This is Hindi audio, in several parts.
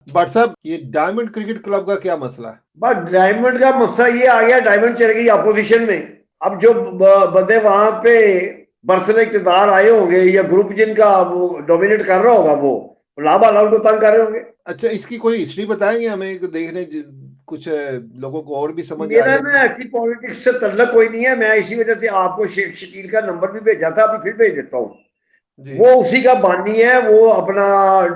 भट्ट साहब, ये डायमंड क्रिकेट क्लब का क्या मसला है? बस डायमंड का मसला ये आ गया, डायमंड चले गई अपोजिशन में। अब जो बंदे वहां पे बरसने इक़्तिदार आए होंगे या ग्रुप जिनका वो डोमिनेट कर रहा होगा, वो लाभ अलाउड को तंग कर रहे होंगे। अच्छा, इसकी कोई हिस्ट्री बताएंगे हमें, देखने कुछ लोगों को और भी समझ आ मेरा जाए। ना ऐसी पॉलिटिक्स से तल्लक कोई नहीं है। मैं इसी वजह से आपको शेख शकील का नंबर भी भेजा था, अभी फिर भेज देता हूँ। जी। वो उसी का बानी है। वो अपना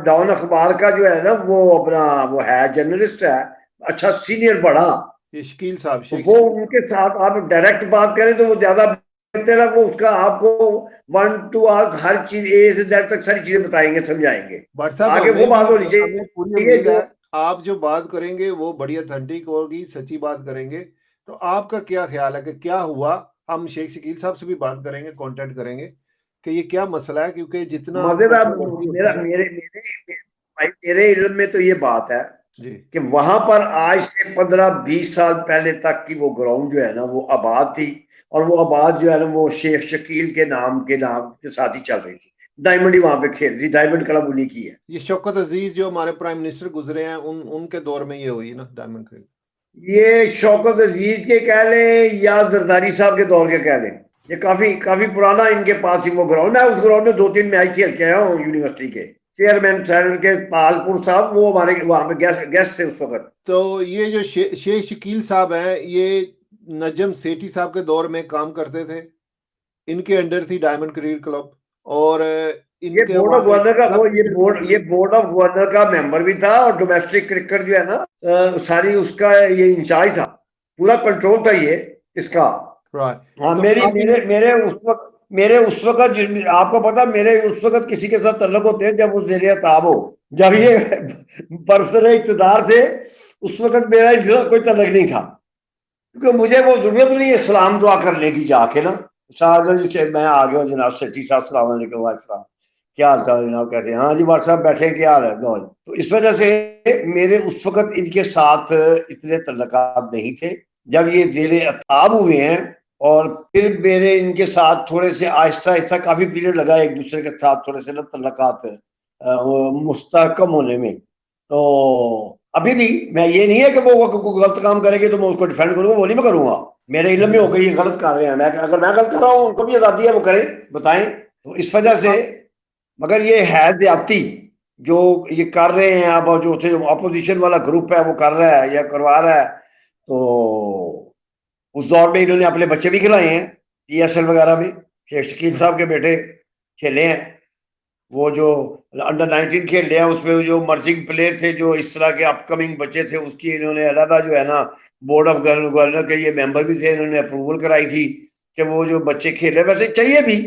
डॉन अखबार का जो है ना, वो अपना वो है, जर्नलिस्ट है, अच्छा सीनियर बड़ा। ये शकील साहब, तो शेख वो शकील। उनके साथ आप डायरेक्ट बात करें तो वो ज्यादा बेहतर है। वो उसका आपको वन टू आर हर चीज ए से जेड तक सारी चीजें बताएंगे, समझाएंगे। भट्ट साहब, आगे वो बात होनी हमें पूरी चाहिए उम्मीद है जो आप जो बात करेंगे वो बड़ी ऑथेंटिक होगी, सच्ची बात करेंगे। तो आपका क्या ख्याल है कि क्या हुआ? हम शेख शकील साहब से भी बात करेंगे, कांटेक्ट करेंगे कि ये क्या मसला है, क्योंकि जितना मजेदार। कंट्रोवर्सी मेरा होती है। मेरे मेरे भाई, मेरे इल्म में तो ये बात है जी। कि वहां पर आज से 15-20 साल पहले तक की वो ग्राउंड जो है ना, वो आबाद थी। और वो आबाद जो है ना, वो शेख शकील के नाम के साथ ही चल रही थी। डायमंड ही वहां पे खेल रही थी, डायमंड क्लब उन्हीं की है। ये शौकत अजीज जो हमारे प्राइम मिनिस्टर गुजरे हैं, उनके दौर में ये हुई ना डायमंड क्रिकेट। ये शौकत अजीज के कह लें या जरदारी साहब के दौर के कह लें, ये काफी काफी पुराना इनके पास ही वो ग्राउंड है। उस ग्राउंड में 2-3 मैच खेल के आया हूँ यूनिवर्सिटी के। चेयरमैन सैनट के तालपुर साहब, वो हमारे वहां पे गेस्ट गेस्ट थे उस वक्त। तो ये जो शेख शकील साहब हैं, ये नजम सेठी साहब के दौर में काम करते थे। इनके अंडर थी डायमंड क्रिकेट क्लब। और ये इनके बोर्ड वहां ऑफ पे गवर्नर का वो क्लब क्रिकेट भी होती ये थी। बोर्ड ऑफ गवर्नर का मेंबर भी था। और डोमेस्टिक क्रिकेट जो है ना, सारी उसका ये इंचार्ज था। पूरा कंट्रोल था ये इसका। राइट। हाँ, तो मेरी अब मेरे मेरे उस वक्त आपको पता, मेरे उस वक्त किसी के साथ तल्लुक होते हैं जब वो जेर ताब हो। जब ये बरसरे इक़्तिदार थे, उस वक्त मेरा इनके साथ कोई तल्लुक नहीं था। क्योंकि मुझे वो जरूरत नहीं है सलाम दुआ करने की जाके ना। साहब जी, मैं आ गया हूँ जनाब सेठी साहब, सलाम वालेकुम। वालेकुम, क्या हाल चाल जनाब, कहते हैं हाँ जी वाट साहब बैठे, क्या हाल है, लो जी। तो इस वजह से मेरे उस वक्त इनके साथ इतने तल्लुकात नहीं थे। जब ये जेरे अताब हुए हैं, और फिर मेरे इनके साथ थोड़े से आहिस्ता आहिस्ता काफी पीरियड लगा एक दूसरे के साथ थोड़े से ना तल्लुकात मुस्तहकम होने में। तो अभी भी मैं ये नहीं है कि वो कोई गलत काम करेंगे तो मैं उसको डिफेंड करूंगा, वो नहीं मैं करूंगा। मेरे इल्म जी। में हो गई ये गलत कर रहे हैं, मैं अगर मैं गलत कर रहा हूँ उनको भी आजादी है, वो करें, बताएं। तो इस तो वजह से, अब मगर ये है ज्यादती जो ये कर रहे हैं अब, और जो अपोजिशन वाला ग्रुप है वो कर रहा है या करवा रहा है। तो उस दौर में इन्होंने अपने बच्चे भी खिलाए हैं पीएसएल वगैरह में। शेख शकील साहब के बेटे खेले हैं। वो जो अंडर 19 खेल रहे हैं, उसमें जो मर्जिंग प्लेयर थे, जो इस तरह के अपकमिंग बच्चे थे, उसकी इन्होंने अलहदा जो है ना, बोर्ड ऑफ गवर्नर के ये मेंबर भी थे, इन्होंने अप्रूवल कराई थी कि वो जो बच्चे खेले, वैसे चाहिए भी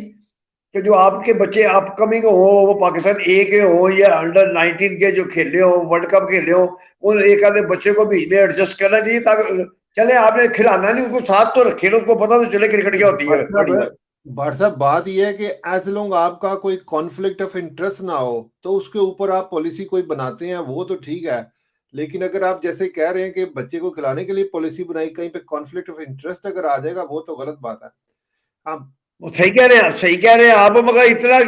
कि जो आपके बच्चे अपकमिंग हो, वो पाकिस्तान ए के हो या अंडर 19 के जो खेले हो, वर्ल्ड कप खेले हो, उन एक आधे बच्चे को बीच में एडजस्ट करना चाहिए, ताकि चले आपने खिलाना नहीं, उसको साथ तो रखे ना, उसको पता तो चले क्रिकेट क्या होती है बड़ी बात। भट्ट साहब, बात यह है कि एज लॉन्ग आपका कोई कॉन्फ्लिक्ट ऑफ इंटरेस्ट ना हो, तो उसके ऊपर आप पॉलिसी कोई बनाते हैं वो तो ठीक है। लेकिन अगर आप जैसे कह रहे हैं कि बच्चे को खिलाने के लिए पॉलिसी बनाई, कहीं पे कॉन्फ्लिक्ट ऑफ इंटरेस्ट अगर आ जाएगा, वो तो गलत बात है। आप वो सही कह रहे हैं, सही कह रहे हैं आप, मगर इतना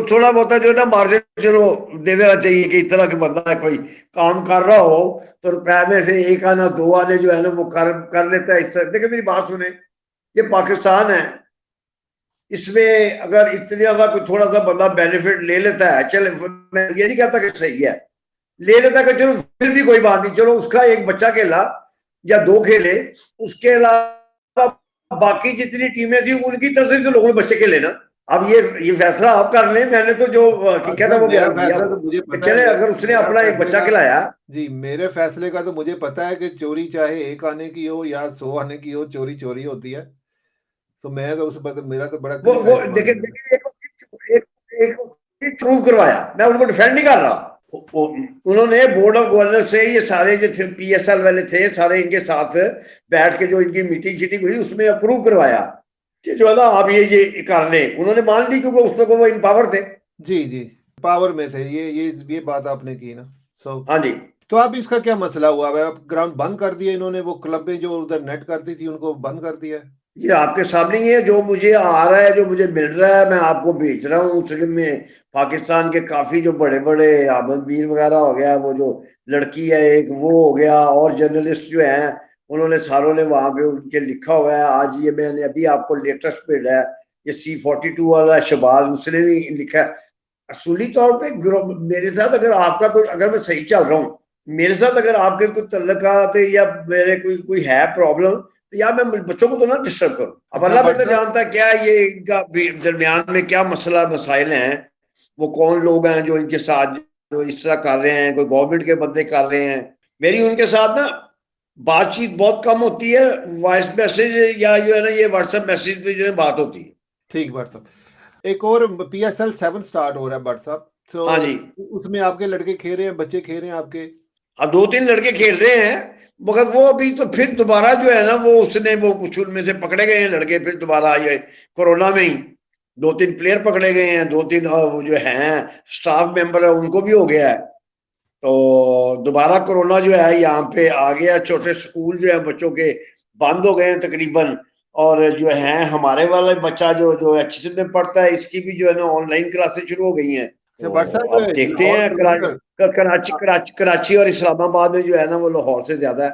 थोड़ा बहुत जो है ना मार्जिन चलो दे देना चाहिए कि इतना कि बंदा है कोई काम कर रहा हो तो रुपए में से एक आना दो आने जो है ना वो कर लेता है। इस तरह देखिए, मेरी बात सुने, ये पाकिस्तान है। इसमें अगर इतनी ज्यादा कोई थोड़ा सा बंदा बेनिफिट ले लेता है, चल मैं ये नहीं कहता कि सही है, ले लेता है कि चलो फिर भी कोई बात नहीं, चलो उसका एक बच्चा खेला या दो खेले, उसके अलावा बाकी जितनी टीमें थी उनकी तरफ से तो लोगों ने बच्चे खेले ना। अब ये फैसला आप कर लें, मैंने तो जो भट्ट हकीकत है साहब, वो मेरा बयान किया, फैसला वो तो मुझे कि पता है। चले अगर उसने मेरा अपना एक फैसले बच्चा का खिलाया। जी, मेरे फैसले का तो मुझे पता है कि चोरी चाहे एक आने की हो या 100 आने की हो, चोरी चोरी होती है। तो मैं तो उस पर मेरा तो बड़ा वो क्लियर है वो इस देखिए मामले में। देखिए एक एक प्रूव करवाया, मैं उनको डिफेंड नहीं कर रहा। उन्होंने बोर्ड ऑफ गवर्नर से ये सारे जो थे पीएसएल वाले थे, सारे इनके साथ बैठ के जो इनकी मीटिंग शीटिंग हुई, उसमें अप्रूव करवाया कि जो है ना आप ये कर लें। उन्होंने मान ली क्योंकि उस वक्त वो इन पावर थे। जी, जी। पावर में थे। ये बात आपने की ना। सो हाँ जी। तो अब इसका क्या मसला हुआ है? अब ग्राउंड बंद कर दिया इन्होंने, वो क्लबें जो उधर नेट करती थी उनको बंद कर दिया है। ये आपके सामने ही है, जो मुझे आ रहा है, जो मुझे मिल रहा है, मैं आपको भेज रहा हूँ। उसके में पाकिस्तान के काफी जो बड़े बड़े आमद मीर वगैरह हो गया, वो जो लड़की है एक, वो हो गया, और जर्नलिस्ट जो हैं उन्होंने सारों ने वहां पे उनके लिखा हुआ है। आज ये मैंने अभी आपको लेटेस्ट भेजा है, ये C42 वाला शबाज, उसने भी लिखा है। असूली तौर पे मेरे साथ अगर आपका कोई, अगर मैं सही चल रहा हूँ, मेरे साथ अगर आपके कोई तल्लुकात है या मेरे कोई है प्रॉब्लम, तो यार मैं बच्चों को तो ना डिस्टर्ब करूं। अब अच्छा अल्लाह भट्ट बेहतर साहब, जानता है क्या ये इनका दरमियान में क्या मसला मसाइल हैं, वो कौन लोग हैं जो इनके साथ जो इस तरह कर रहे हैं, कोई गवर्नमेंट के बंदे कर रहे हैं। मेरी उनके साथ ना बातचीत बहुत कम होती है, वॉइस मैसेज या जो है ना ये व्हाट्सएप मैसेज पे जो है बात होती है। ठीक भट्ट साहब, एक और PSL 7 स्टार्ट हो रहा है भट्ट साहब, हाँ तो जी। उसमें आपके लड़के खेल रहे हैं, बच्चे खेल रहे हैं आपके? अब 2-3 लड़के खेल रहे हैं, मगर वो अभी तो फिर दोबारा जो है ना, वो उसने वो कुछ उनमें से पकड़े गए हैं लड़के, फिर दोबारा ये कोरोना में ही 2-3 प्लेयर पकड़े गए हैं, 2-3 वो जो हैं स्टाफ मेंबर है उनको भी हो गया है। तो दोबारा कोरोना जो है यहाँ पे आ गया। छोटे स्कूल जो है बच्चों के बंद हो गए हैं तकरीबन। और जो है हमारे वाला बच्चा जो जो HSM में पढ़ता है, इसकी भी जो है ना ऑनलाइन क्लासेस शुरू हो गई हैं। अच्छा भट्ट तो साहब, अब देखते लाहौर हैं। कलंदर, कराची और इस्लामाबाद में जो है ना वो लाहौर से ज्यादा है।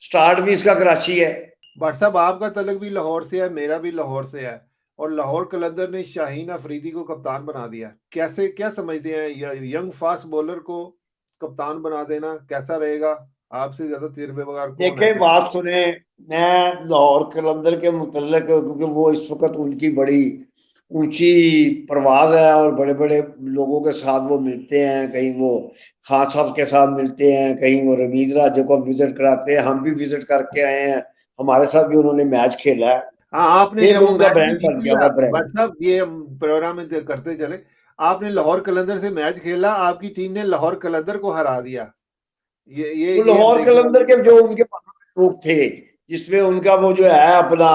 स्टार्ट भी इसका कराची है। भट्ट साहब आपका तलक भी लाहौर से है, मेरा भी लाहौर से है, और लाहौर कलंदर ने शाहीन अफरीदी को कप्तान बना दिया। कैसे, क्या समझते हैं यंग फास्ट बॉलर को कप्तान बना देना कैसा रहेगा? आपसे ज्यादा तजुर्बे बगैर कौन है देखें, बात सुने, मैं लाहौर कलंदर के मुतल्लिक, क्योंकि वो इस वक्त उनकी बड़ी ऊंची परवाज है और बड़े बड़े लोगों के साथ वो मिलते हैं। कहीं वो खान साहब के साथ मिलते हैं, कहीं वो रमीज राजा को विजिट कराते हैं। हम भी विजिट करके आए हैं, हमारे साथ भी उन्होंने मैच खेला है। हाँ, आपने एक वो उनका मैच भी ब्रांड जीत बन गया लिया हुआ ब्रांड। भट्ट साहब, ये हम प्रोग्राम में करते चले। आपने लाहौर कलंदर से मैच खेला, आपकी टीम ने लाहौर कलंदर को हरा दिया। वो ये हम लाहौर देखने कलंदर वाली के जो बात उनके लोग थे, जिसमें उनका वो जो है अपना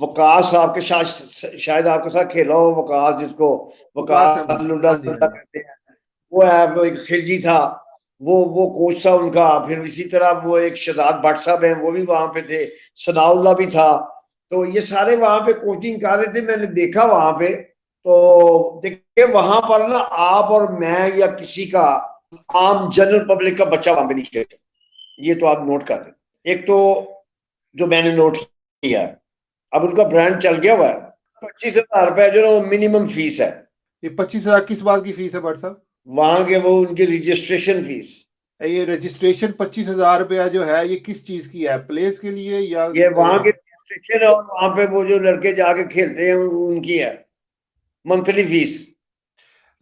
वकास, आपके शायद आपके साथ खेला हो वकास, जिसको है। वकास वकास अहमद, लुंडा हाँ जी हाँ लुंडा जी। कहते हैं। वो है, वो एक खिलजी था, वो कोच था उनका। फिर इसी तरह वो एक शहजाद भट्ट साहब हैं, वो भी वहां पे थे। सनाउल्ला भी था। तो ये सारे वहां पे कोचिंग कर रहे थे, मैंने देखा वहां पे। तो देखिए वहां पर ना आप और मैं या किसी का आम जनरल पब्लिक का बच्चा वहां पे नहीं खेलता। ये तो आप नोट कर लें। एक तो जो मैंने नोट किया है, अब उनका ब्रांड चल गया हुआ है। 25,000 रुपए जो मिनिमम फीस है ये 25,000 किस बात की फीस है भट्ट साहब? वहां के, वो उनकी रजिस्ट्रेशन फीस। ये रजिस्ट्रेशन 25,000 रुपया जो है, ये किस चीज की है, प्लेयर्स के लिए या ये वहां की रजिस्ट्रेशन है, और वहां पे वो जो लड़के जाके खेलते हैं उनकी है मंथली फीस।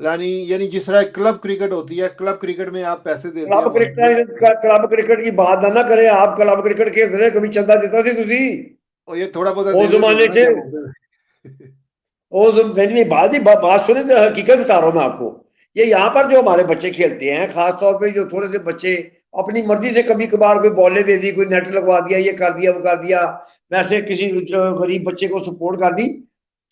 यानी यानी जिस तरह क्लब क्रिकेट होती है, क्लब क्रिकेट में आप पैसे देते हैं क्लब मंथली? क्रिकेट की बात ना करें आप। क्लब क्रिकेट खेल रहे, कभी चंदा देता सी तुसी और ये थोड़ा बहुत उस दे देते हो जमाने ना च। क्या बोलते हैं? मेरी बात सुने तो हकीकत बता रहा हूँ मैं आपको। ये यहाँ पर जो हमारे बच्चे खेलते हैं, खास तौर पे जो थोड़े से बच्चे अपनी मर्जी से कभी कभार कोई बॉलें दे दी, कोई नेट लगवा दिया, ये कर दिया वो कर दिया, वैसे किसी गरीब बच्चे को सपोर्ट कर दी,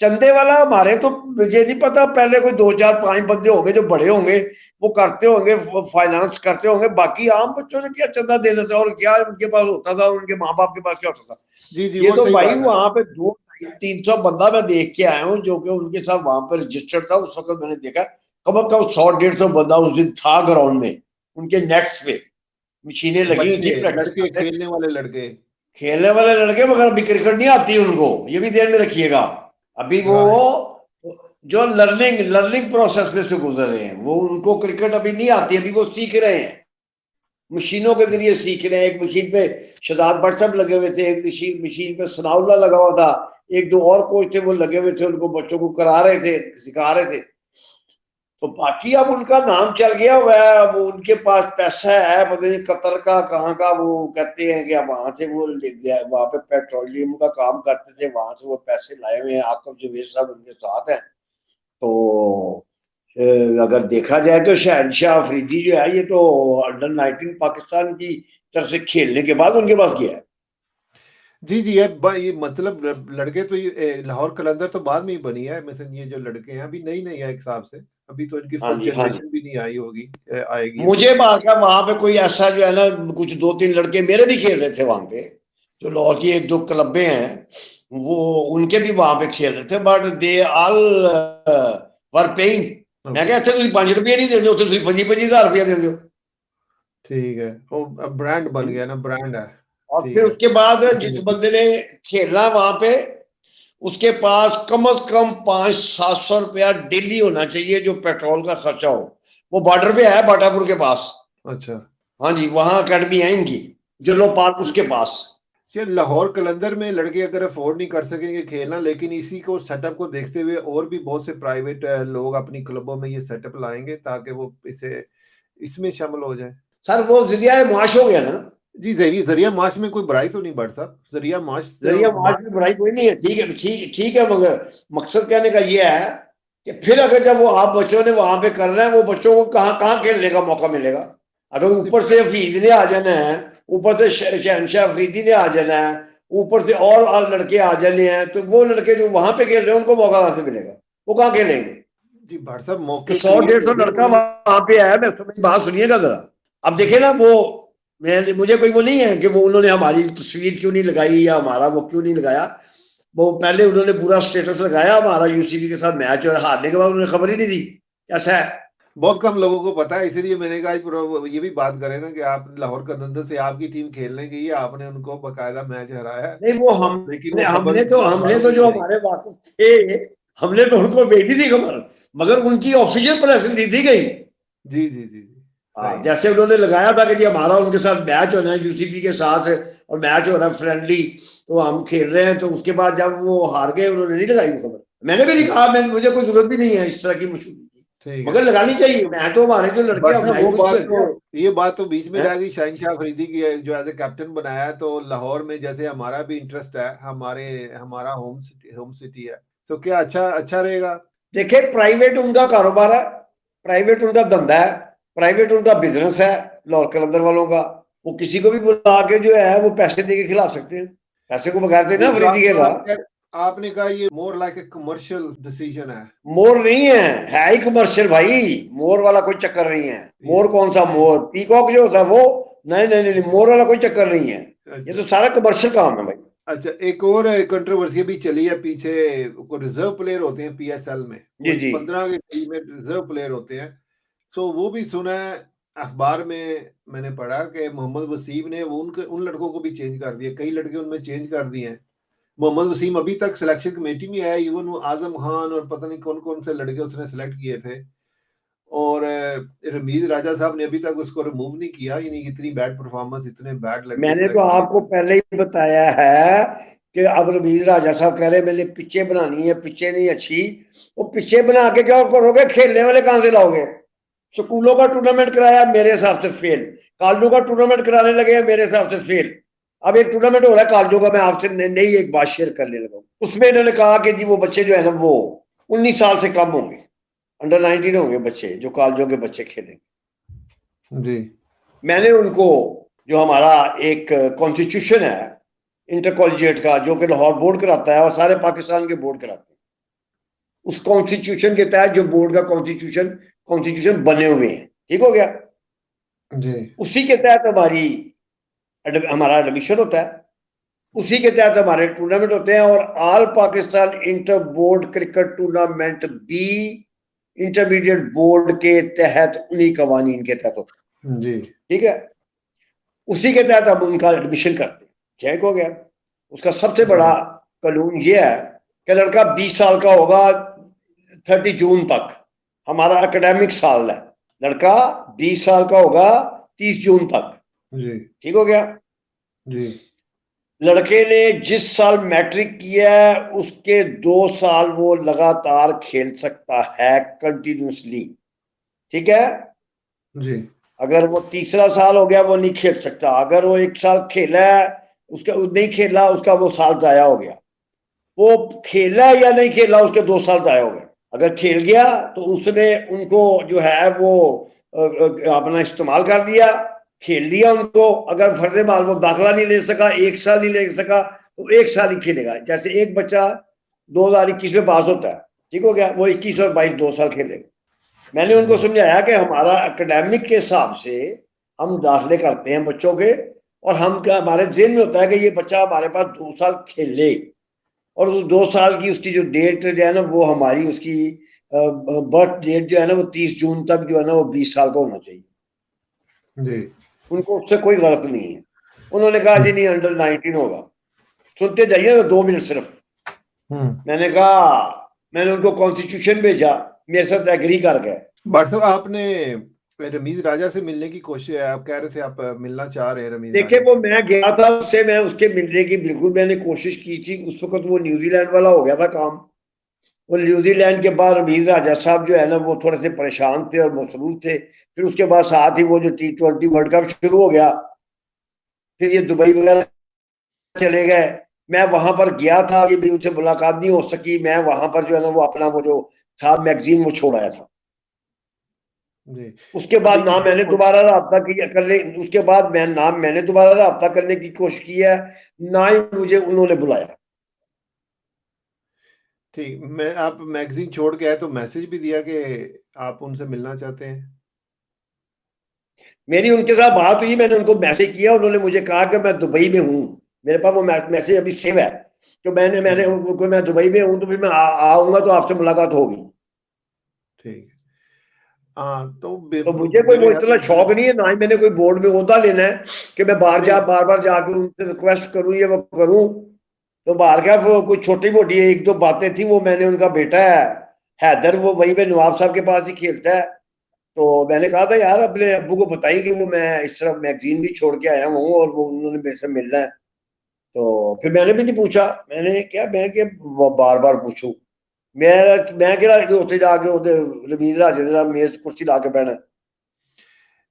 चंदे वाला हमारे तो मुझे नहीं पता। पहले कोई 2 4 5 बंदे होंगे जो बड़े होंगे, वो करते होंगे, फाइनेंस करते होंगे। बाकी आम बच्चों ने क्या चंदा देना था, और क्या उनके पास होता था, और उनके माँ बाप के पास क्या होता था। जी जी, ये वो तो सही भाई बात है। वहां पे 200-300 बंदा मैं देख के आया हूँ, जो कि उनके साथ वहां पर रजिस्टर्ड था। उस वक्त मैंने देखा कम से कम 100-150 बंदा उस दिन था ग्राउंड में, उनके नेट्स पे मशीनें लगी हुई बच्चे, थी, प्रैक्टिस लड़के, करते। खेलने वाले लड़के। खेलने वाले लड़के, मगर अभी क्रिकेट नहीं आती उनको, ये भी ध्यान में रखिएगा। अभी वो राइट। जो लर्निंग लर्निंग प्रोसेस में से गुजर रहे हैं, वो उनको क्रिकेट अभी नहीं आती, अभी वो सीख रहे हैं, मशीनों के जरिए सीख रहे हैं। एक मशीन पे शहजाद भट्ट साहब लगे हुए थे, एक मशीन पे सनाउल्ला लगा हुआ था, एक दो और कोच थे वो लगे हुए थे, उनको बच्चों को करा रहे थे, सिखा रहे थे। तो बाकी अब उनका नाम चल गया हुआ है, अब उनके पास पैसा है, पता नहीं कतर का कहाँ का, वो कहते हैं कि वहां से वो ले गया, वहां पे पेट्रोलियम का काम करते थे, वहां से वो पैसे लाए हुए हैं। आकब जवेद साहब उनके साथ हैं। तो अगर देखा जाए तो शहनशाह अफरीदी जो है, ये तो अंडर 19 पाकिस्तान की तरफ से खेलने के बाद उनके पास गया है। जी जी, ये मतलब लड़के तो ये लाहौर कलंदर तो बाद में ही बनी है, मिसल ये जो लड़के हैं अभी नई नई है एक हिसाब से, अभी तो इनकी हाँ फर्स्ट जी, हाँ जी। जनरेशन भी नहीं आई होगी, आएगी अभी। मुझे बात का वहां पे कोई ऐसा जो है ना, कुछ 2-3 लड़के मेरे भी खेल रहे थे वहां पे, जो लाहौर की 1-2 क्लबें हैं, वो उनके भी वहां पे खेल रहे थे, but they all were paying. मैं क्या, अच्छा तुम 5 रुपये नहीं देते, तुम 25,000 रुपया दे दो। ठीक है, वो ब्रांड बन गया ना, ब्रांड है। और ठीक फिर है, उसके बाद जिस कंटिन्यू। बंदे ने खेलना वहां पे, उसके पास कम से कम 500-700 रुपया डेली होना चाहिए, जो पेट्रोल का खर्चा हो। वो बॉर्डर पे है बाटापुर के पास। अच्छा। हाँ जी, वहां अकेडमी है इनकी, जलो पार्क उसके पास। ये लाहौर कलंदर में लड़के अगर अफोर्ड नहीं कर सकेंगे खेलना, लेकिन इसी को सेटअप को देखते हुए और भी बहुत से प्राइवेट लोग अपनी क्लबों में ये सेटअप लाएंगे ताकि वो इसे इसमें शामिल हो जाए। सर वो जरिया माश हो गया ना। जी, जरिया माश में कोई बुराई तो नहीं बढ़ साहब, जरिया माश जरिया माश में बुराई कोई नहीं है, ठीक है, ठीक ठीक है, मगर मकसद कहने का ये है कि फिर अगर जब वो आप बच्चों ने वहां पे कर रहे हैं, वो बच्चों को कहाँ कहाँ खेलने का मौका मिलेगा। अगर ऊपर से हफीज ने आ जाना है, ऊपर से शहनशाह अफरीदी ने आ जाना है, ऊपर से और लड़के आ जाने हैं, तो वो लड़के जो वहां पे खेल रहे हैं उनको मौका कहां से मिलेगा, वो कहाँ खेलेंगे। जी भाट साहब, तो मौके 100-150 क्रिएट लड़का हो गए। वहां पे है। मैं तो मेरी बात सुनिएगा जरा। अब देखे ना वो, मैं मुझे कोई वो नहीं है कि वो उन्होंने हमारी तस्वीर क्यों नहीं लगाई या हमारा वो क्यों नहीं लगाया। वो पहले उन्होंने पूरा स्टेटस लगाया हमारा यूसीबी के साथ मैच, और हारने के बाद उन्होंने खबर ही नहीं दी कैसा है। बहुत कम लोगों को पता है, इसीलिए मैंने कहा ये भी बात करें ना कि आप लाहौर कलंदर से आपकी टीम खेलने गई है, आपने उनको बकायदा मैच हराया है, नहीं वो लेकिन हमने वो खबर हमने तो हमने अखबारों तो में जो नहीं आई। हमारे वाकिफ थे, हमने तो उनको भेजी थी खबर, मगर उनकी ऑफिशियल प्रेस नहीं दी गई। जी जी जी जी, हाँ, सही है। जैसे उन्होंने लगाया था कि जी हमारा उनके साथ मैच होना है यूसीपी के साथ, और मैच हो रहा है फ्रेंडली, तो हम खेल रहे हैं। तो उसके बाद जब वो हार गए, उन्होंने नहीं लगाई वो खबर। मैंने भी नहीं कहा, मैं मुझे कोई जरूरत भी नहीं है इस तरह की मशहूरी की, ठीक है। मगर लगानी चाहिए। मैं तो हमारे जो लड़के बट हम साहब, वो मैच कुछ बात खेलते तो, ये बात तो बीच में हैं। रह गई शहनशाह अफरीदी की है, जो एज ए कैप्टन बनाया है, तो लाहौर में जैसे हमारा भी इंटरेस्ट है, हमारा होम सिटी है, तो क्या अच्छा अच्छा रहेगा। देखिए, प्राइवेट उनका कारोबार है, प्राइवेट उनका धंधा है, प्राइवेट उनका बिजनेस है लाहौर कलंदर वालों का। वो किसी को भी बुला के जो है वो पैसे दे के खिला सकते हैं। पैसे को बगैर तो ना नहीं, अफरीदी खेल रहा। आपने कहा ये more like a commercial decision है। मोर नहीं है ही कमर्शियल भाई। मोर वाला कोई चक्कर नहीं है। ये मोर कौन सा मोर, पीकॉक जो होता है वो। नहीं नहीं नहीं, मोर वाला कोई चक्कर नहीं है। ये अच्छा तो सारा कमर्शियल काम है भाई। अच्छा, एक और कंट्रोवर्सी भी चली है पीछे, को रिजर्व प्लेयर होते हैं पीएसएल में, जी कोई जी। 15 के करीब में रिजर्व प्लेयर होते हैं। तो वो भी सुना है, अखबार में मैंने पढ़ा कि मोहम्मद वसीम ने वो उन लड़कों को भी चेंज कर दिया, कई लड़के उनमें चेंज कर दिए हैं। मोहम्मद वसीम अभी तक सिलेक्शन कमेटी में है, इवन वो आजम खान और पता नहीं कौन कौन से लड़के उसने सेलेक्ट किए थे, और रमीज राजा साहब ने अभी तक उसको रिमूव नहीं किया, यानी इतनी बैड परफॉर्मेंस, इतने बैड लड़के मैंने तो सेलेक्ट किए आपको थे। पहले ही बताया है कि अब रमीज राजा साहब कह रहे हैं मैंने पिच्चे बनानी है, पिच्चे नहीं अच्छी। वो पिच्चे बना के क्या करोगे, खेलने वाले कहां से लाओगे। स्कूलों का टूर्नामेंट कराया, मेरे हिसाब से फेल। कॉलेजों का टूर्नामेंट कराने लगे हैं, मेरे हिसाब से फेल। अब एक टूर्नामेंट हो रहा है कॉलेजों का, मैं आपसे नई एक बात शेयर करने लगा हूं। उसमें इन्होंने कहा कि जी वो बच्चे जो है ना वो 19 साल से कम होंगे, अंडर 19 होंगे बच्चे, जो कॉलेजों के बच्चे खेलेंगे। जी मैंने उनको, जो हमारा एक कॉन्स्टिट्यूशन है इंटर कॉलेजिएट का, जो कि लाहौर बोर्ड कराता है और सारे पाकिस्तान के बोर्ड कराते हैं, उस कॉन्स्टिट्यूशन के तहत जो बोर्ड का कॉन्स्टिट्यूशन बने हुए हैं, ठीक हो गया। जी उसी के तहत हमारा एडमिशन होता है, उसी के तहत हमारे टूर्नामेंट होते हैं, और all Pakistan inter board cricket tournament भी इंटरमीडिएट बोर्ड के तहत उन्हीं कवानीन के तहत होता जी है, ठीक है। उसी के तहत हम उनका एडमिशन करते हैं, ठीक हो गया। उसका सबसे बड़ा जी कानून ये है कि लड़का 20 साल का होगा 30 जून तक, हमारा एकेडमिक साल है। लड़का 20 साल का होगा 30 जून तक, जी ठीक हो गया। जी लड़के ने जिस साल मैट्रिक किया है उसके 2 साल वो लगातार खेल सकता है कंटिन्यूसली, ठीक है। जी अगर वो तीसरा साल हो गया वो नहीं खेल सकता। अगर वो 1 साल खेला है, उसका नहीं खेला, उसका वो साल जाया हो गया। वो खेला या नहीं खेला, उसके 2 साल जाया हो गए। अगर खेल गया तो उसने उनको जो है वो अपना इस्तेमाल कर दिया, खेल लिया उनको। अगर फर्ज माल वो दाखिला नहीं ले सका, 1 साल नहीं ले सका, तो 1 साल ही खेलेगा। जैसे एक बच्चा 2021 में पास होता है, ठीक हो गया, वो 21 और 22 2 साल खेलेगा। मैंने उनको जी समझाया कि हमारा एकेडमिक के हिसाब से हम दाखिले करते हैं बच्चों के, और हम क्या, हमारे जेहन में होता है कि ये बच्चा हमारे पास 2 साल खेले, और उस 2 साल की उसकी जो डेट जो है ना वो हमारी उसकी बर्थ डेट जो है ना वो 30 जून तक जो है ना वो 20 साल का होना चाहिए। जी। उनको उससे कोई गलत नहीं है। उन्होंने कहा जी नहीं अंडर 19 होगा। सुनते जाइए ना 2 मिनट सिर्फ। मैंने कहा, मैंने उनको कॉन्स्टिट्यूशन भेजा, मेरे साथ एग्री कर गए। बट साहब आपने रमीज राजा से मिलने की कोशिश, आप कह रहे थे आप मिलना चाह रहे हैं रमीज देखिए राजा वो से। मैं गया था उससे, मैं उसके मिलने की बिल्कुल मैंने कोशिश की थी। उस वक्त वो न्यूजीलैंड वाला हो गया था काम। वो न्यूजीलैंड के बाद रमीज राजा साहब जो है ना वो थोड़े से परेशान थे और मसरूफ थे। फिर उसके बाद साथ ही वो जो T20 वर्ल्ड कप शुरू हो गया, फिर ये दुबई वगैरह चले गए। मैं वहां पर गया था कि भी उनसे मुलाकात नहीं हो सकी। मैं वहां पर जो है ना वो अपना वो जो था मैगजीन वो छोड़ आया था। जी। उसके अभी बाद ना किसी मैंने को दोबारा रब्ता किया करने, उसके बाद मैंने दोबारा रब्ता करने की कोशिश की है, ना ही मुझे उन्होंने बुलाया। ठीक, मैं आप मैगजीन छोड़ के आए तो मैसेज भी दिया कि आप उनसे मिलना चाहते हैं। मेरी उनके साथ बात हुई, मैंने उनको मैसेज किया, उन्होंने मुझे कहा कि मैं दुबई में हूँ। मेरे पास वो मैसेज अभी सेव है। तो मैंने मैंने ठीक। उनको, मैं दुबई में हूँ तो फिर मैं आऊंगा तो आपसे मुलाकात होगी। ठीक। हाँ तो तो मुझे कोई मेरे वो ख्याल इतना में शौक नहीं है, ना ही मैंने कोई बोर्ड में ओहदा लेना है कि मैं नहीं। बार बार जाकर उनसे रिक्वेस्ट करूं या वो करूं। तो बाहर का वो कुछ छोटी मोटी एक दो बातें थी, वो मैंने उनका बेटा है हैदर, वो वहीं पे नवाब साहब के पास ही खेलता है। तो मैंने कहा था यार अपने अब्बू को बताइए कि वो मैं इस तरह मैगजीन भी छोड़ के आया हूँ और वो उन्होंने मेरे से मिलना है। तो फिर मैंने भी नहीं पूछा। मैंने क्या मैं क्या बार बार पूछूं। मैं क्या उत्थे जाके रवींद्र राजे दे नाल मेज कुर्सी ला के बैठा।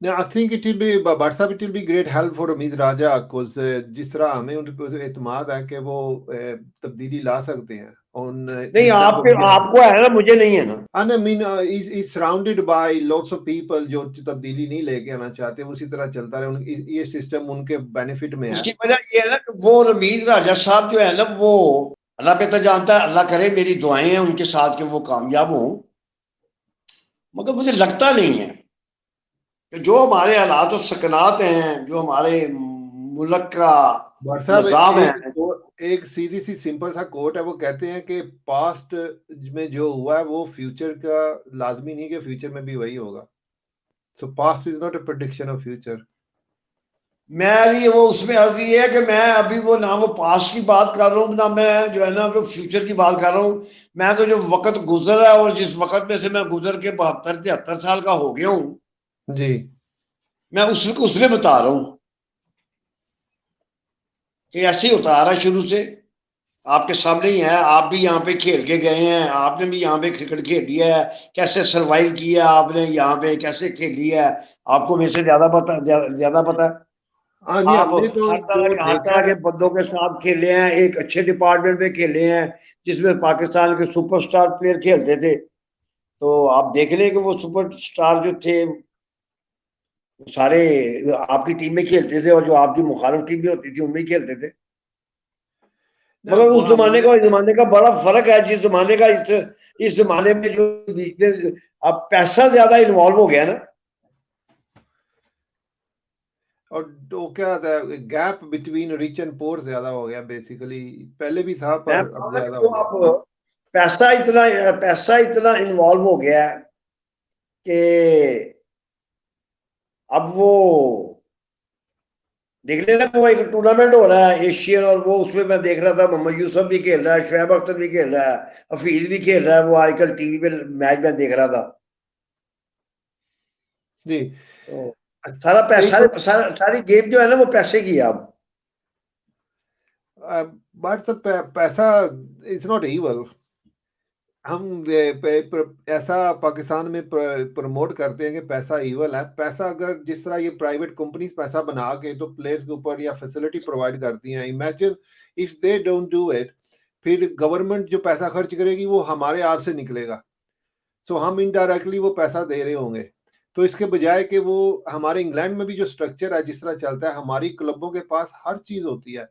No, I think it will be, WhatsApp it will be great help for Amit Raja because जिस तरह हमें उन पर एतमाद है कि वो तब्दीली ला सकते हैं उन नहीं इंसान को भी हम। आपको है ना, मुझे नहीं है ना। And I mean is surrounded by lots of people जो तब्दीली नहीं लेके आना चाहते, उसी तरह चलता रहे, ये सिस्टम उनके बेनिफिट में है। उसकी वजह ये है ना कि वो रमीज राजा साहब जो है ना वो अल्लाह पे तो जानता है, अल्लाह करे मेरी दुआएं हैं उनके साथ कि वो कामयाब हों। मगर मुझे लगता नहीं है कि जो हमारे हालात और सकनात हैं, जो हमारे मुल्क का भाट साहब निज़ाम है। एक सीधी सी सिंपल सा कोट है, वो कहते हैं कि पास्ट में जो हुआ है वो फ्यूचर का लाजमी नहीं कि फ्यूचर में भी वही होगा। सो past is not a prediction of future. मेरी वो उसमें अर्ज ये है कि मैं अभी वो ना वो पास्ट की बात कर रहा हूँ, ना मैं जो है ना वो फ्यूचर की बात कर रहा हूँ। मैं तो जो वक्त गुजर है और जिस वक्त में से मैं गुजर के 72-73 साल का हो गया हूँ, जी। मैं उसमें बता रहा हूँ कि ऐसे ही होता आ रहा है शुरू से। आपके सामने ही है, आप भी यहाँ पे खेल के गए हैं, आपने भी यहाँ पे क्रिकेट खेल दिया है, कैसे सरवाइव किया आपने यहाँ पे, कैसे खेली है, आपको मेरे से ज्यादा पता है। हाँ जी, आप हमने तो जो हर देखा तरह है। के बंदों के साथ खेले हैं, एक अच्छे डिपार्टमेंट में खेले हैं जिसमें पाकिस्तान के सुपरस्टार प्लेयर खेलते थे। तो आप देख लें कि वो सुपरस्टार जो थे वो सारे आपकी टीम में खेलते थे, और जो आपकी मुखालिफ टीम भी होती थी उनमें ही खेलते थे। ना मगर वो उस जमाने हमने का और इस जमाने का बड़ा फर्क है। जिस जमाने का इस जमाने में जो बीच में अब पैसा ज्यादा इन्वॉल्व हो गया ना। और तो क्या था, gap between rich and poor ज्यादा हो गया बेसिकली। पहले भी था मैं पर अब बता रहा ज्यादा कि हो जो गया। आप पैसा इतना इन्वॉल्व हो गया है कि अब वो देख लेना, वो एक टूर्नामेंट हो रहा है एशियन, और वो उसमें मैं देख रहा था मोहम्मद यूसुफ भी खेल रहा है, शुएब अख्तर भी खेल रहा है, हफीज भी खेल रहा है। वो आजकल टीवी पे मैच में देख रहा था। जी। तो सारा अच्छा, एक पैसा, और सारी गेम जो है ना वो पैसे की है अब। बात सब पैसा इज नॉट इवल। हम ऐसा पाकिस्तान में प्रमोट करते हैं कि पैसा इवल है। पैसा अगर जिस तरह ये प्राइवेट कंपनीज पैसा बना के तो प्लेयर्स के ऊपर या फैसिलिटी प्रोवाइड करती हैं, imagine if they don't do it, फिर गवर्नमेंट जो पैसा खर्च करेगी वो हमारे आप से निकलेगा। सो हम इनडायरेक्टली वो पैसा दे रहे होंगे। तो इसके बजाय कि वो हमारे इंग्लैंड में भी जो स्ट्रक्चर है जिस तरह चलता है, हमारी क्लबों के पास हर चीज होती है,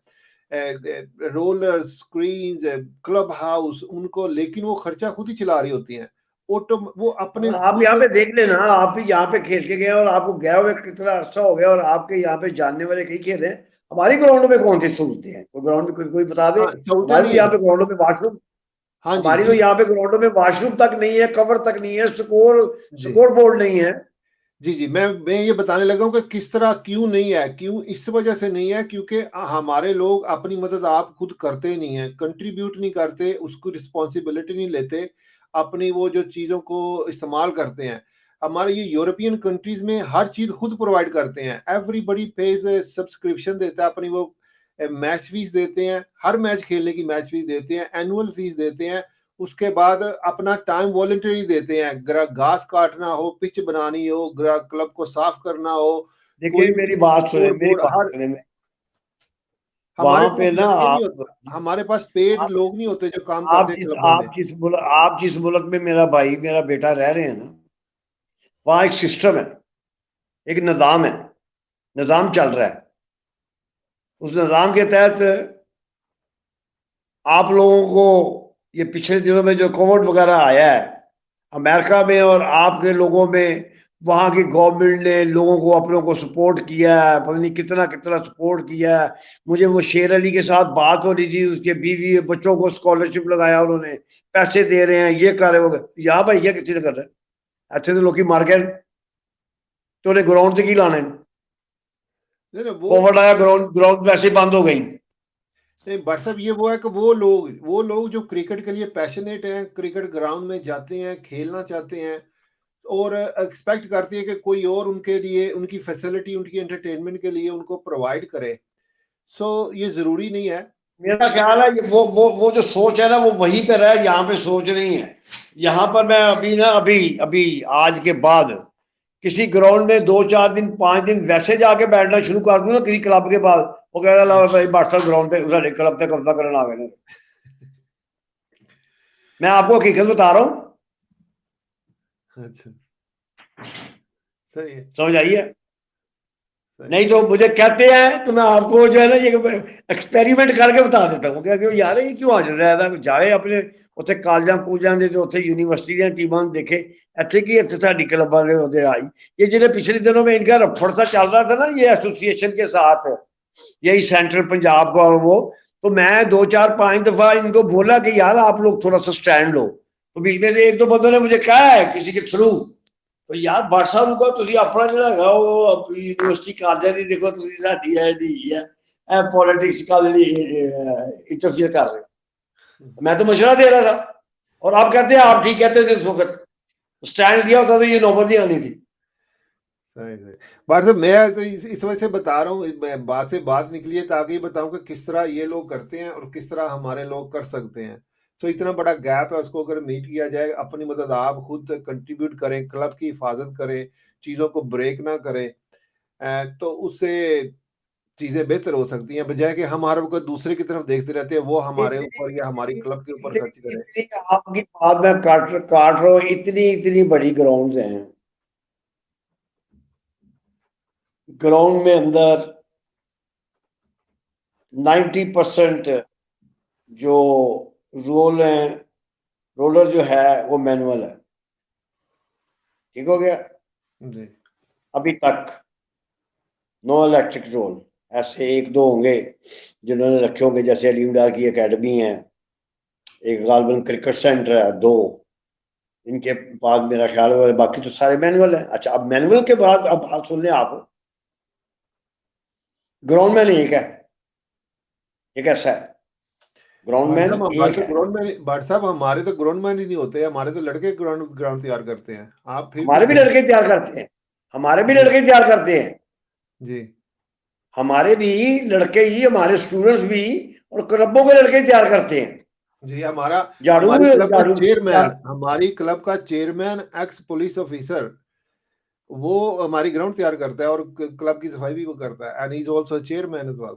रोलर स्क्रीन, क्लब हाउस उनको, लेकिन वो खर्चा खुद ही चला रही होती हैं। ऑटो वो अपने आप यहाँ खुद। पे देख लेना, आप भी यहाँ पे खेल के गए और आपको गया हुए कितना अरसा हो गया, और आपके यहाँ पे जानने वाले कई खेले हैं। हमारी ग्राउंड में कौन सी सहूलतें हैं? कोई ग्राउंड में कोई बता दे। हाँ, सहूलतें हमारी तो नहीं यहाँ है। पे ग्राउंडों में वॉशरूम, हाँ जी, हमारी तो जिस यहाँ पे ग्राउंडों में वॉशरूम तक नहीं है, कवर तक नहीं है, जी, स्कोर बोर्ड नहीं है। जी, जी, मैं ये बताने लगा हूँ कि किस तरह क्यों नहीं है, क्यों इस वजह से नहीं है क्योंकि हमारे लोग अपनी मदद आप खुद करते नहीं हैं, कंट्रीब्यूट नहीं करते, उसको रिस्पॉन्सिबिलिटी नहीं लेते, अपनी वो जो चीज़ों को इस्तेमाल करते हैं। हमारे ये यूरोपियन कंट्रीज़ में हर चीज़ खुद प्रोवाइड करते हैं, एवरीबॉडी पेज़ सब्सक्रिप्शन देता है, अपनी वो मैच फीस देते हैं, हर मैच खेलने की मैच फीस देते हैं, एनुअल फीस देते हैं, उसके बाद अपना टाइम वॉलंटरी देते हैं, घास काटना हो, पिच बनानी हो, क्लब को साफ करना हो, देखिए कोई मेरी भी बात सुने, स्कोर मेरी बोर्ड बात हर सुने। हमारे वहां पास पे ना ये नहीं आप, होता, हमारे पास पेड आप लोग नहीं होते जो काम करते हैं क्लबों में। आप जिस मुल्क में मेरा भाई मेरा बेटा रह रहे हैं ना, वहां एक सिस्टम है, एक निज़ाम है, निज़ाम चल रहा है। उस निज़ाम के तहत आप लोगों को ये पिछले दिनों में जो कोविड वगैरह आया है अमेरिका में, और आपके लोगों में, वहां की गवर्नमेंट ने लोगों को, अपनों को सपोर्ट किया है, पता नहीं कितना कितना सपोर्ट किया है। मुझे वो शेर अली के साथ बात हो रही थी, उसके बीवी बच्चों को स्कॉलरशिप लगाया उन्होंने, पैसे दे रहे हैं, ये कर रहे हो। या भाई ये कितने कर रहे हैं? अच्छे तो लोग मर गए, तो उन्हें ग्राउंड से की लाने। नहीं, नहीं, कोविड आया, ग्राउंड ग्राउंड वैसे ही बंद हो गई। नहीं, बट साहब ये वो है कि वो लोग जो क्रिकेट के लिए पैशनेट हैं, क्रिकेट ग्राउंड में जाते हैं, खेलना चाहते हैं और एक्सपेक्ट करते हैं कि कोई और उनके लिए उनकी फैसिलिटी, उनकी एंटरटेनमेंट के लिए उनको प्रोवाइड करे। सो ये ज़रूरी नहीं है। मेरा ख्याल है ये वो जो सोच है ना, वो वहीं पे रहे, यहाँ पे सोच नहीं है। यहाँ पर मैं अभी ना, अभी अभी आज के बाद किसी ग्राउंड में 2 4 दिन 5 दिन वैसे जाके बैठना शुरू कर दूं ना किसी क्लब के पास, वो कहेगा ला भाई बादशाह ग्राउंड पे साडे क्लब पे कब्जा करने आ गए। मैं आपको हकीकत बता रहा हूँ। अच्छा, सही है, समझ आई है? सही नहीं है। तो मुझे कहते हैं तो मैं आपको जो है ना ये एक्सपेरिमेंट करके बता देता हूँ। कहते हो यार ये क्यों आ जाता है, जाए अपने ਉੱਥੇ ਕਾਲਜਾਂ ਕੂਲਜਾਂ ਦੇ ਤੇ ਉੱਥੇ यूनिवर्सिटी ਦੀਆਂ ਟੀਮਾਂ ਨੂੰ देखे, ਇੱਥੇ ਕੀ ਇੱਥੇ ਸਾਡੀ क्लबों ਦੇ ਉਹਦੇ आई। ये जिन्हें पिछले दिनों में इनका रफड़ सा चल रहा था ना, ये एसोसिएशन के साथ, यही सेंट्रल पंजाब का, और वो, तो मैं 2 4 5 दफा इनको बोला कि यार आप लोग थोड़ा सा स्टैंड लो। तो बीच में से 1 2 बंदों ने मुझे कहा है किसी के थ्रू, तो यार भाट साहब ਨੂੰ ਕਹੋ ਤੁਸੀਂ ਆਪਣਾ ਜਿਹੜਾ ਹੈਗਾ ਉਹ ਯੂਨੀਵਰਸਿਟੀ ਕਾਲਜਾਂ ਦੀ ਦੇਖੋ, ਤੁਸੀਂ ਸਾਡੀ ਹੈ ਨਹੀਂ ਹੈ, ਇਹ पॉलिटिक्स का इंटरफियर कर रहे हो। मैं तो मशवरा दे रहा था, और आप कहते हैं, आप ठीक कहते थे, उस वक्त स्टैंड दिया होता तो ये नौबत नहीं आनी थी। सही सही। बात साहब मैं तो इस वजह से बता रहा हूँ, मैं बात से बात निकली है ताकि बताऊं कि किस तरह ये लोग करते हैं और किस तरह हमारे लोग कर सकते हैं। तो इतना बड़ा गैप है, उसको अगर मीट किया जाए, अपनी मदद आप खुद कंट्रीब्यूट करें, क्लब की हिफाजत करें, चीज़ों को ब्रेक ना करें, तो उससे चीज़ें बेहतर हो सकती हैं, बजाय कि हम हर वक्त दूसरे की तरफ देखते रहते हैं, वो हमारे इतनी ऊपर या हमारी क्लब के ऊपर खर्च करे। इतनी आपकी बात मैं काट रहा हूँ, इतनी इतनी बड़ी ग्राउंड हैं, ग्राउंड में अंदर 90% जो रोलर जो है वो मैनुअल है। ठीक हो गया? जी, अभी तक नो इलेक्ट्रिक रोल। ऐसे 1 2 होंगे जिन्होंने रखे होंगे, जैसे अलीमडार की एकेडमी है, एक गालबन क्रिकेट सेंटर है, 2 इनके पास मेरा ख्याल है, बाकी तो सारे मैनुअल है। अच्छा, अब मैनुअल के बाद अब बात सुन लें आप। ग्राउंड मैन एक है, एक ऐसा है, ग्राउंड मैन एक है। भाट साहब हमारे तो ग्राउंड मैन ही नहीं होते, हमारे तो लड़के ग्राउंड ग्राउंड तैयार करते हैं। आप फिर कुछ हमारे भी गलत। लड़के तैयार करते हैं, हमारे भी जी, लड़के तैयार करते हैं, जी, हमारे भी लड़के ही, हमारे स्टूडेंट्स भी, और क्लबों के लड़के तैयार करते हैं। जी, हमारा झाड़ू झाड़ू हमारी क्लब का चेयरमैन एक्स पुलिस ऑफिसर, वो हमारी ग्राउंड तैयार करता है और क्लब की सफाई भी वो करता है, and he is also chairman as well.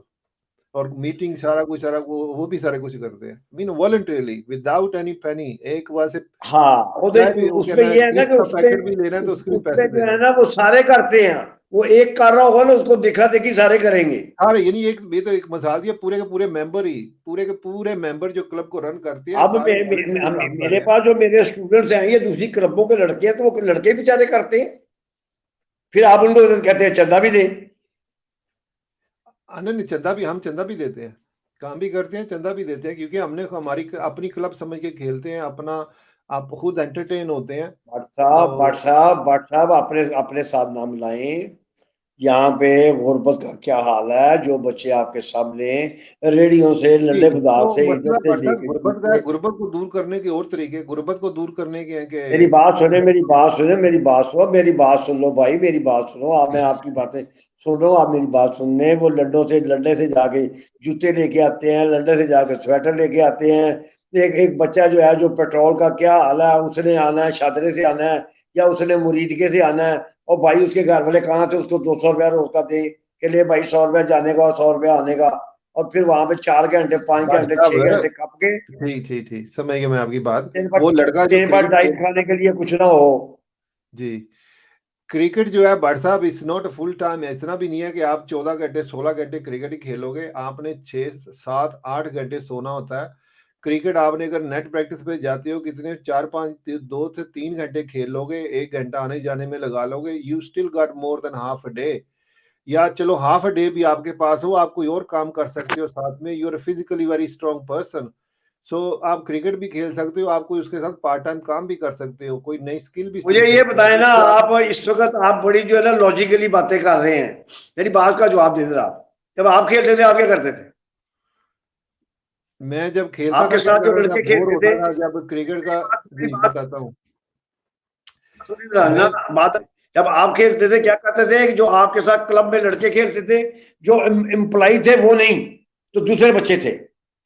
और मीटिंग सारा वो भी सारे कुछ करते हैं, mean voluntarily without any penny, एक बार से हाँ, चाहे भी हो, क्या उसमें ना ये है ना चिप्स कि का पैकेट भी उसमें लेना है तो उसके भी उसमें पैसे जो देने है हैं। ना वो सारे करते हैं। वो एक कर रहा होगा ना, उसको दिखा देखी सारे करेंगे। सारे यानी एक ये तो एक मिसाल दिया, पूरे के पूरे मेंबर ही, पूरे के पूरे मेंबर जो क्लब को रन करते हैं अब सारे वॉलंटरी काम कर मेरे रहे हैं। पास जो मेरे स्टूडेंट्स हैं, ये दूसरी क्लबों के लड़के हैं, तो वो लड़के बेचारे करते हैं। फिर आप उनको कहते हैं चंदा भी दें। नहीं, चंदा भी, हम चंदा भी देते हैं, काम भी करते हैं, चंदा भी देते हैं, क्योंकि हमने हमारी अपनी क्लब समझ के खेलते हैं अपना, आप खुद एंटरटेन होते हैं। तो भट्ट साहब अपने अपने साथ नाम लाएं। यहाँ पे गुर्बत का क्या हाल है, जो बच्चे आपके सामने रेडियो से जी, लल्ले गुदार तो से इधर मसला से बरसात लेके गुर्बत का है। जूते। गुर्बत को दूर करने के और तरीके, गुर्बत को दूर करने के हैं मेरी कि बात सुने, मेरी बात सुने, मेरी बात सुनो, मेरी बात सुन लो भाई, मेरी बात सुनो। आप, मैं आपकी बातें सुन रहा हूँ, आप मेरी बात सुनने। वो लंडे से जाके जूते लेके आते हैं, लंडे से जाके स्वेटर लेके आते हैं। एक एक बच्चा जो है, जो पेट्रोल का क्या हाल है, उसने आना है शादरे से आना है, या उसने मुरीदके से आना है, और भाई उसके घर वाले कहाँ से उसको 200 रुपया रोका दे के लिए, भाई 100 रुपया जाने का और 100 रुपया आने का। और फिर वहां पे 4 घंटे, 5 घंटे, भाई 6 घंटे कप के, ठीक ठीक ठीक, समझ गया मैं आपकी बात। दिन भर वो लड़का जो दिन भर क्रिकेट डाइट खेल, खाने के लिए कुछ ना हो। जी, क्रिकेट जो है भाई साहब इज नॉट फुल टाइम है। इतना भी नहीं है कि आप 14 घंटे 16 घंटे क्रिकेट ही खेलोगे। आपने 6 7 8 घंटे सोना होता है। क्रिकेट आपने अगर नेट प्रैक्टिस पे जाते हो, कितने 4 5 2 से 3 घंटे खेल लोगे, 1 घंटा आने जाने में लगा लोगे, you still got more than half a day. या चलो हाफ अ डे भी आपके पास हो, आप कोई और काम कर सकते हो साथ में, you are physically very strong person. So आप क्रिकेट भी खेल सकते हो, आप कोई उसके साथ पार्ट टाइम काम भी कर सकते हो, कोई नई स्किल भी मुझे सीख ये सकते हो, बताएं ना, जिससे आप। आप इस वक्त आप बड़ी जो है ना लॉजिकली बातें कर रहे हैं, मेरी बात का जवाब दे दे आप। जब आप खेलते थे, आप क्या करते थे? मैं जब खेलता आपके था क्या साथ जो कर रहा था, लड़के बोर खेलते होता थे, था जब क्रिकेट मेरी का। बात मेरी जी, बात बताता हूँ। सुनिए ना मैं बात। जब आप खेलते थे क्या करते थे? जो आपके साथ क्लब में लड़के खेलते थे, जो एम्प्लॉय थे वो नहीं, तो दूसरे बच्चे थे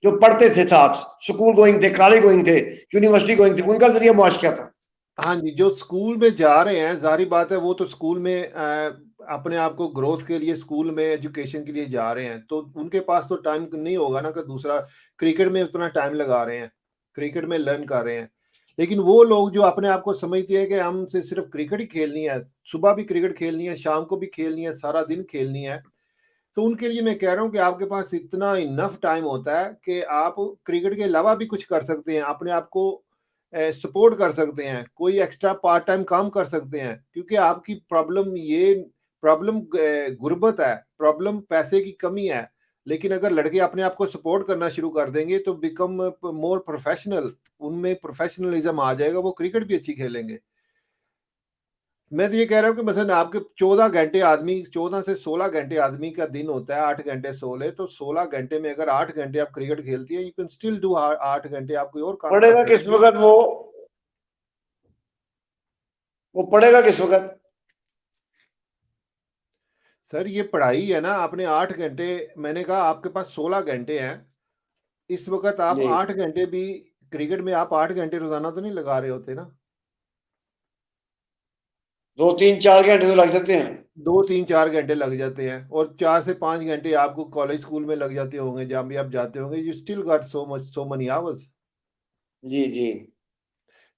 जो पढ़ते थे साथ, स्कूल गोइंग थे, कॉलेज गोइंग थे, यूनिवर्सिटी गोइंग थे, उनका जरिए मुआश क्या था? हाँ जी, जो स्कूल में जा रहे हैं, जाहिर बात है वो तो स्कूल में अपने आप को ग्रोथ के लिए स्कूल में एजुकेशन के लिए जा रहे हैं, तो उनके पास तो टाइम नहीं होगा ना कि दूसरा क्रिकेट में उतना टाइम लगा रहे हैं, क्रिकेट में लर्न कर रहे हैं। लेकिन वो लोग जो अपने आप को समझते हैं कि हमसे सिर्फ क्रिकेट ही खेलनी है, सुबह भी क्रिकेट खेलनी है, शाम को भी खेलनी है, सारा दिन खेलनी है, तो उनके लिए मैं कह रहा हूँ कि आपके पास इतना इनफ टाइम होता है कि आप क्रिकेट के अलावा भी कुछ कर सकते हैं, अपने आप को सपोर्ट कर सकते हैं, कोई एक्स्ट्रा पार्ट टाइम काम कर सकते हैं, क्योंकि आपकी प्रॉब्लम ये प्रॉब्लम गुर्बत है, प्रॉब्लम पैसे की कमी है। लेकिन अगर लड़के अपने आप को सपोर्ट करना शुरू कर देंगे तो बिकम मोर प्रोफेशनल, उनमें प्रोफेशनलिज्म आ जाएगा, वो क्रिकेट भी अच्छी खेलेंगे। मैं तो ये कह रहा हूँ कि मसलन आपके 14 घंटे आदमी, 14 से 16 घंटे आदमी का दिन होता है, 8 घंटे सो ले, तो 16 घंटे में अगर 8 घंटे आप क्रिकेट खेलती है, यू कैन स्टिल डू 8 घंटे आप कोई और काम कर पढ़ेगा किस सकते हो। वक्त वो पढ़ेगा किस वक्त? सर ये पढ़ाई है ना, आपने 8 घंटे, मैंने कहा आपके पास 16 घंटे हैं, इस वक्त आप जी, 8 घंटे भी क्रिकेट में, आप 8 घंटे रोजाना तो नहीं लगा रहे होते ना। 2 3 4 घंटे तो लग जाते हैं। 2 3 4 घंटे लग जाते हैं, और 4 से 5 घंटे आपको कॉलेज स्कूल में लग जाते होंगे, जहाँ भी आप जाते होंगे, you still got so many hours. जी जी।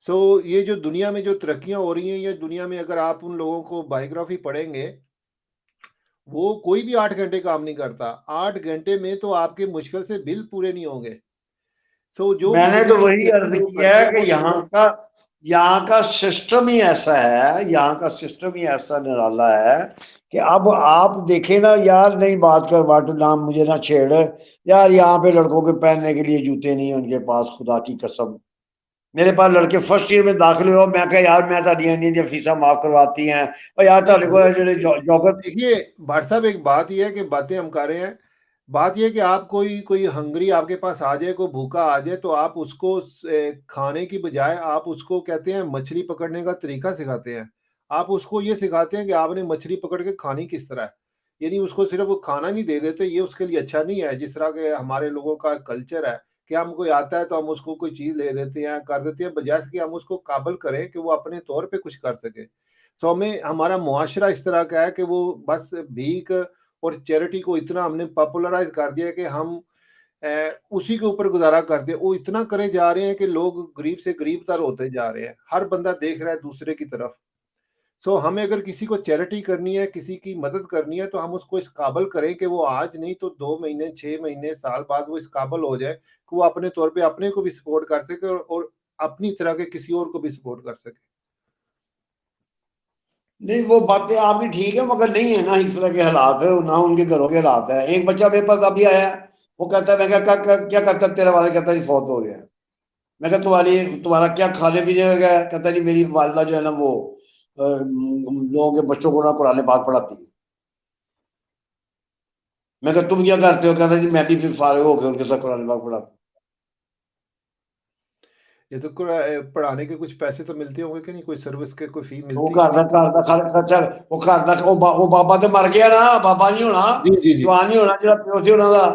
सो ये जो दुनिया में जो तरक्कियां हो रही हैं, ये दुनिया में अगर आप उन लोगों को बायोग्राफी पढ़ेंगे, वो कोई भी 8 घंटे काम नहीं करता, 8 घंटे में तो आपके मुश्किल से बिल पूरे नहीं होंगे। सो जो भी मैंने तो दुनिया में वही तरक्की अर्ज लोग किया करते है हैं वो कि यहाँ का सिस्टम ही ऐसा है, यहाँ का सिस्टम ही ऐसा निराला है कि अब आप देखें ना यार, नहीं बात कर बाटू, नाम मुझे ना छेड़ यार। यहाँ पे लड़कों के पहनने के लिए जूते नहीं है उनके पास, खुदा की कसम। मेरे पास लड़के फर्स्ट ईयर में दाखिल हो, मैं कहा यार मैं ताड़ियां नहीं जो फीसा माफ करवाती हैं, और यार नहीं ताड़े को वो जो जॉगर। देखिए भाट साहब, एक बात यह है कि बातें हम कर रहे हैं, बात यह है कि आप कोई कोई हंगरी आपके पास आ जाए, कोई भूखा आ जाए, तो आप उसको खाने की बजाय आप उसको कहते हैं मछली पकड़ने का तरीका सिखाते हैं। आप उसको ये सिखाते हैं कि आपने मछली पकड़ के खानी किस तरह है, यानी उसको सिर्फ वो खाना नहीं दे देते, ये उसके लिए अच्छा नहीं है। जिस तरह के हमारे लोगों का कल्चर है कि हम कोई आता है तो हम उसको कोई चीज ले देते हैं, कर देते हैं, बजाय कि हम उसको काबल करें कि वो अपने तौर पे कुछ कर सके। सो हमें, हमारा मुआशरा इस तरह का है कि वो बस भीख और चैरिटी को इतना हमने पॉपुलराइज कर दिया है कि हम उसी के ऊपर गुजारा करते हैं। वो इतना करे जा रहे हैं कि लोग गरीब से गरीब तर होते जा रहे हैं, हर बंदा देख रहा है दूसरे की तरफ। सो हमें अगर किसी को चैरिटी करनी है, किसी की मदद करनी है, तो हम उसको इस काबिल करें कि वो आज नहीं तो 2 महीने, 6 महीने, साल बाद वो इस काबिल हो जाए कि वो अपने तौर पे अपने को भी सपोर्ट कर सके, और अपनी तरह के किसी और को भी सपोर्ट कर सके। नहीं वो बातें आपकी ठीक है, मगर नहीं है ना इस तरह के हालात है, ना उनके घरों के हालात है। एक बच्चा मेरे पास अभी आया, वो कहता है, मैं क्या करता तेरा वाले, कहता है जी फौत हो गया। मैं कहा तुम्हारा क्या खाने पीने का है? कहता जी मेरी वालिदा जो है ना वो लोगों के बच्चों को ना कुरान पाक पढ़ाती है। मैं कहा तुम क्या करते हो? कहता जी मैं भी फिर फारिग होकर उनके साथ कुरान पाक पढ़ाता हूँ। ये तो पढ़ाने के कुछ पैसे तो मिलते होंगे कि नहीं, कोई सर्विस के कोई फी वो मिलती है कि नहीं? खर्चा, वो वो बाबा तो मर गया ना, बाबा नहीं होना, जी जी जी। जवान नहीं होना जो प्यो से उन्हों का।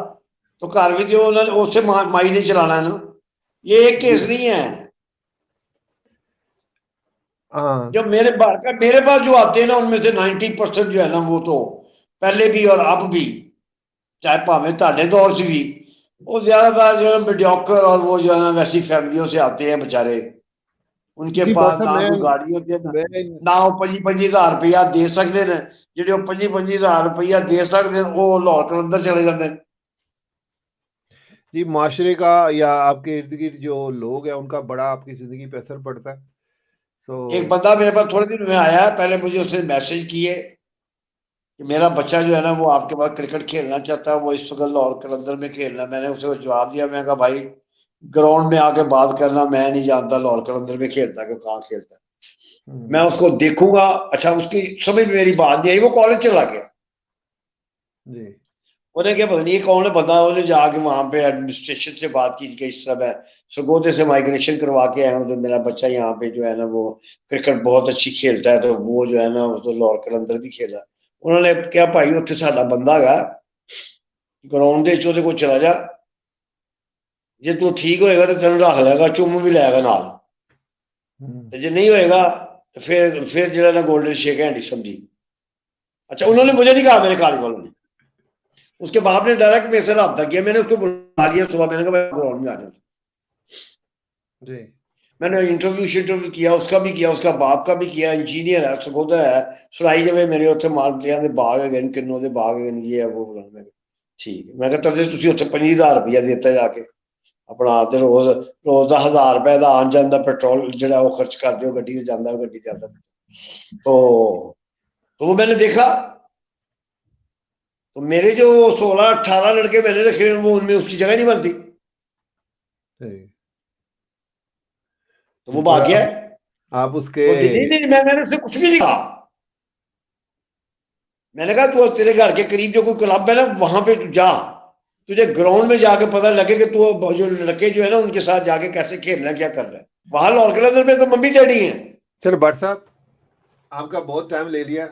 तो घर भी जो उन्होंने उससे माई ने चलाना है ना। ये एक जी केस नहीं है। हाँ जब मेरे पास जो आते हैं ना उनमें से 90% जो है ना वो तो पहले भी और अब भी, चाहे भावे ताडे दौर से भी, वो ज्यादातर जो है मीडियोकर और वो जो है ना वैसी फैमिलियों से आते हैं बेचारे। उनके जी पास भाई साहब, ना मैं कोई गाड़ी होती है, मैं ना वो 25,000 रुपया दे सकते हैं। ਜਿਹੜੇ ਉਹ 25,000 रुपया दे सकते हैं वो लाहौर कलंदर चले जाते हैं। जी माशरे का या आपके इर्द गिर्द जो लोग हैं उनका बड़ा आपकी जिंदगी पे असर पड़ता है। तो एक बंदा मेरे पास थोड़े दिन में आया, पहले मुझे उसने मैसेज किए कि मेरा बच्चा जो है ना वो आपके पास क्रिकेट खेलना चाहता है, वो इस वक्त लाहौर कलंदर में खेलना। मैंने उसे जवाब दिया, मैं कहा भाई ग्राउंड में आके बात करना, मैं नहीं जानता लाहौर कलंदर में खेलता कि कहाँ खेलता है। मैं उसको देखूंगा। अच्छा उसकी समझ में मेरी बात नहीं आई, वो कॉलेज चला गया। जी उन्हें क्या पता नहीं ये कौन है बंदा, उन्हें जाके वहां पे एडमिनिस्ट्रेशन से बात की कि इस तरह मैं सरगोधे से माइग्रेशन करवा के आया हूँ, तो मेरा बच्चा यहाँ पे जो है ना वो क्रिकेट बहुत अच्छी खेलता है, तो वो जो है ना तो लाहौर कलंदर भी खेला। उन्होंने क्या भाई उत्थे साडा बंदा है ग्राउंड ਦੇ ਉਹਦੇ ਕੋਲ चला जा, जे तू ठीक होएगा तो तेन रख लेगा, चुम भी लैगा नाल, हम्म, ते जे नहीं होएगा तो फिर जो है ना गोल्डन शेक हैंड ही समझी। अच्छा उन्होंने मुझे नहीं कहा, मेरे कॉलेज वालों ने, उसके बाप ने डायरेक्ट मेरे से रब्ता किया। मैंने उसको बुला लिया सुबह, मैंने कहा ग्राउंड में आ जाओ। जी मैंने इंटरव्यू किया, उसका भी किया, उसका बाप का भी किया, इंजीनियर है, सुखोदा है। सुनाई जावे मेरे उत्थे मालटियां दे बाग है, किन्नों दे बाग है, ये है वो है। ठीक है, मैं कहता तुसी उत्थे 25,000 रुपया देता जाके अपना ते रोज रोज का 1,000 रुपए का आन जान का पेट्रोल जो वो खर्च कर दो, गड्डी से जाता गड्डी जाता। तो वो मैंने देखा, तो मेरे जो 16-18 लड़के मैंने रखे वो उनमें उसकी जगह नहीं बनती, जी तो जी। वो पर भाग गया। आप उसके वो नहीं नहीं, मैंने उससे कुछ भी नहीं कहा। मैंने कहा तू तेरे घर के करीब जो कोई क्लब है ना वहां पे तू जा, तुझे ग्राउंड में जाके पता लगे कि तू जो लड़के जो है ना उनके साथ जाके कैसे खेलना, क्या कर रहा है। वहां लाहौर कलंदर में तो मम्मी डैडी है। चलो भट्ट साहब, आपका बहुत टाइम ले लिया।